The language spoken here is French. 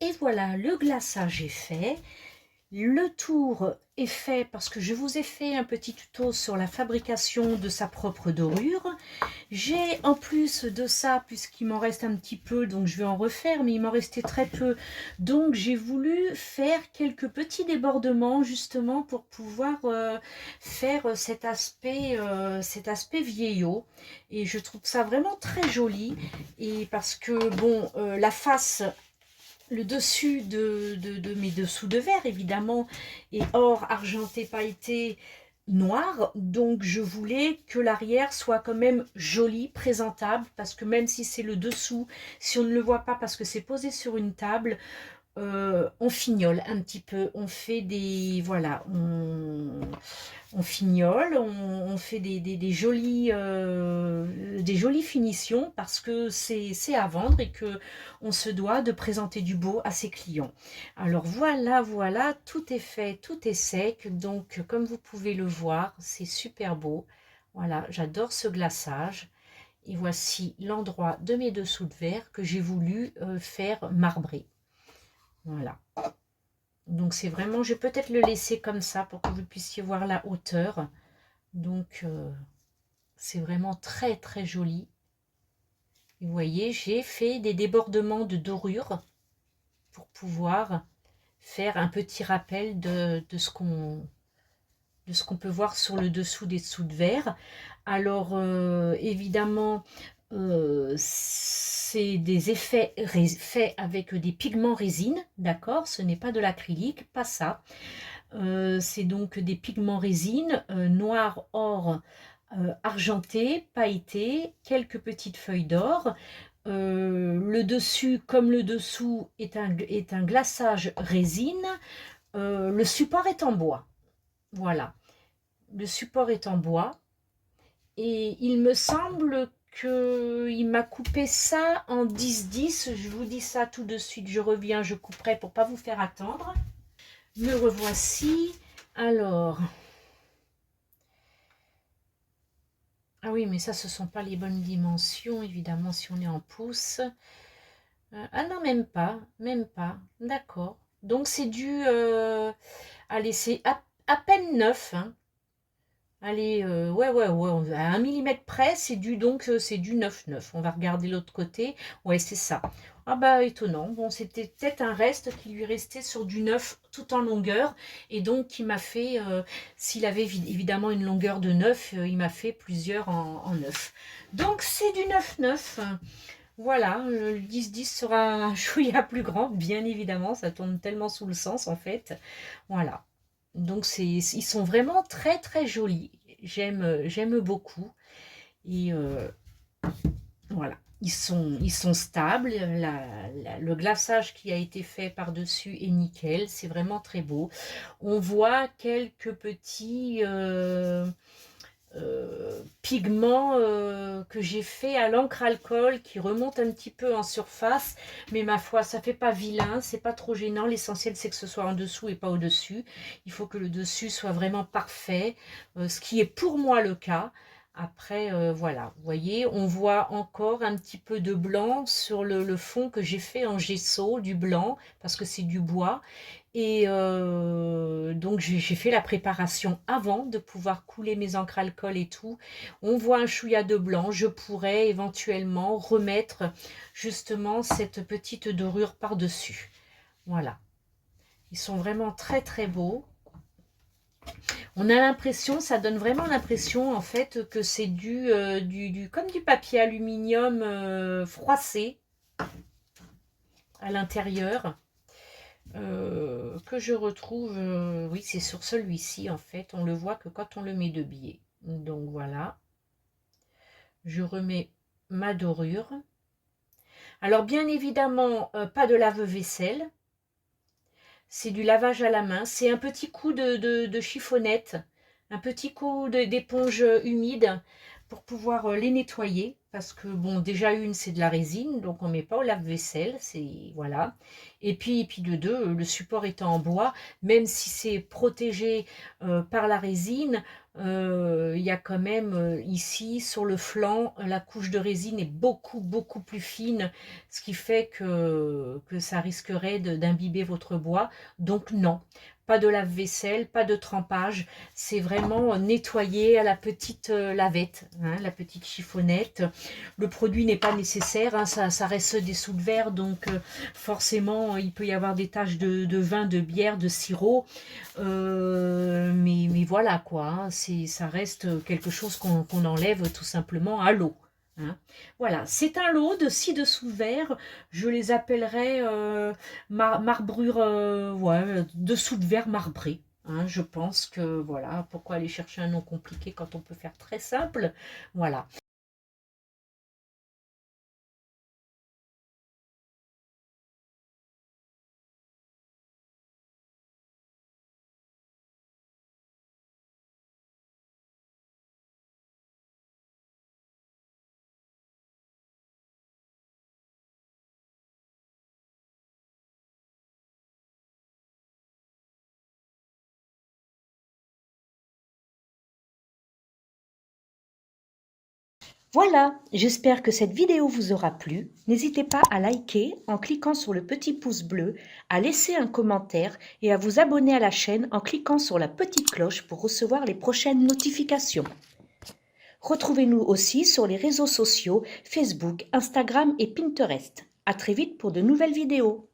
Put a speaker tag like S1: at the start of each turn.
S1: Et voilà, le glaçage est fait. Le tour est fait parce que je vous ai fait un petit tuto sur la fabrication de sa propre dorure. J'ai en plus de ça, puisqu'il m'en reste un petit peu, donc je vais en refaire, mais il m'en restait très peu. Donc j'ai voulu faire quelques petits débordements justement pour pouvoir faire cet aspect vieillot. Et je trouve ça vraiment très joli. Et parce que bon, la face, le dessus de mes dessous de verre, évidemment, est or, argenté, pailleté, noir. Donc, je voulais que l'arrière soit quand même joli, présentable, parce que même si c'est le dessous, si on ne le voit pas parce que c'est posé sur une table, on fignole un petit peu, on fait des, voilà, on fignole, on fait des jolies finitions parce que c'est à vendre et que on se doit de présenter du beau à ses clients. Alors voilà, voilà, tout est fait, tout est sec, donc comme vous pouvez le voir, c'est super beau. Voilà, j'adore ce glaçage. Et voici l'endroit de mes dessous de verre que j'ai voulu faire marbrer. Voilà. Donc c'est vraiment, je vais peut-être le laisser comme ça pour que vous puissiez voir la hauteur. Donc c'est vraiment très très joli. Et vous voyez, j'ai fait des débordements de dorure pour pouvoir faire un petit rappel de ce qu'on peut voir sur le dessous des dessous de verre. Alors évidemment, c'est des effets faits avec des pigments résine, d'accord? Ce n'est pas de l'acrylique, pas ça. C'est donc des pigments résine, noir, or, argenté, pailleté, quelques petites feuilles d'or. Le dessus comme le dessous est un glaçage résine. Le support est en bois. Voilà. Le support est en bois. Et il me semble qu'il m'a coupé ça en 10-10. Je vous dis ça tout de suite. Je reviens, je couperai pour ne pas vous faire attendre. Me revoici. Alors... Ah oui, mais ça, ce ne sont pas les bonnes dimensions, évidemment, si on est en pouces. Ah non, même pas, même pas. D'accord. Donc, c'est du... allez, c'est à peine neuf. Hein. Allez, ouais, à 1 mm près, c'est du, donc, c'est du 9,9. On va regarder l'autre côté. Ouais, c'est ça. Ah bah, étonnant. Bon, c'était peut-être un reste qui lui restait sur du 9 tout en longueur. Et donc, qui m'a fait, s'il avait évidemment une longueur de 9, il m'a fait plusieurs en 9. Donc, c'est du 9,9. Voilà, le 10-10 sera un chouïa plus grand, bien évidemment. Ça tombe tellement sous le sens, en fait. Voilà. Donc ils sont vraiment très très jolis. J'aime beaucoup. Et voilà. Ils sont stables. Le glaçage qui a été fait par-dessus est nickel. C'est vraiment très beau. On voit quelques petits pigments que j'ai fait à l'encre alcool qui remontent un petit peu en surface, mais ma foi ça fait pas vilain, c'est pas trop gênant. L'essentiel c'est que ce soit en dessous et pas au dessus. Il faut que le dessus soit vraiment parfait, ce qui est pour moi le cas. Après voilà, vous voyez, on voit encore un petit peu de blanc sur le fond que j'ai fait en gesso, du blanc parce que c'est du bois. Et donc j'ai fait la préparation avant de pouvoir couler mes encres alcool et tout. On voit un chouïa de blanc. Je pourrais éventuellement remettre justement cette petite dorure par-dessus. Voilà. Ils sont vraiment très très beaux. On a l'impression, ça donne vraiment l'impression en fait que c'est comme du papier aluminium froissé à l'intérieur. Que je retrouve, oui c'est sur celui-ci en fait, on le voit que quand on le met de biais. Donc voilà, je remets ma dorure. Alors bien évidemment, pas de lave-vaisselle, c'est du lavage à la main, c'est un petit coup de chiffonnette, un petit coup d'éponge humide pour pouvoir les nettoyer. parce que bon, déjà une, c'est de la résine, donc on met pas au lave-vaisselle, voilà. Et puis de deux, le support étant en bois, même si c'est protégé par la résine, il y a quand même ici sur le flanc, la couche de résine est beaucoup plus fine, ce qui fait que ça risquerait d'imbiber votre bois. Donc non, pas de lave-vaisselle, pas de trempage, c'est vraiment nettoyer à la petite lavette, hein, la petite chiffonnette. Le produit n'est pas nécessaire, hein, ça reste des sous de verre, donc forcément il peut y avoir des taches de vin, de bière, de sirop, mais voilà quoi, hein, ça reste quelque chose qu'on enlève tout simplement à l'eau. Hein. Voilà, c'est un lot de 6 dessous de verre, je les appellerais marbrure, ouais, dessous de verre marbré. Hein, je pense que voilà, pourquoi aller chercher un nom compliqué quand on peut faire très simple. Voilà. Voilà, j'espère que cette vidéo vous aura plu. N'hésitez pas à liker en cliquant sur le petit pouce bleu, à laisser un commentaire et à vous abonner à la chaîne en cliquant sur la petite cloche pour recevoir les prochaines notifications. Retrouvez-nous aussi sur les réseaux sociaux Facebook, Instagram et Pinterest. À très vite pour de nouvelles vidéos.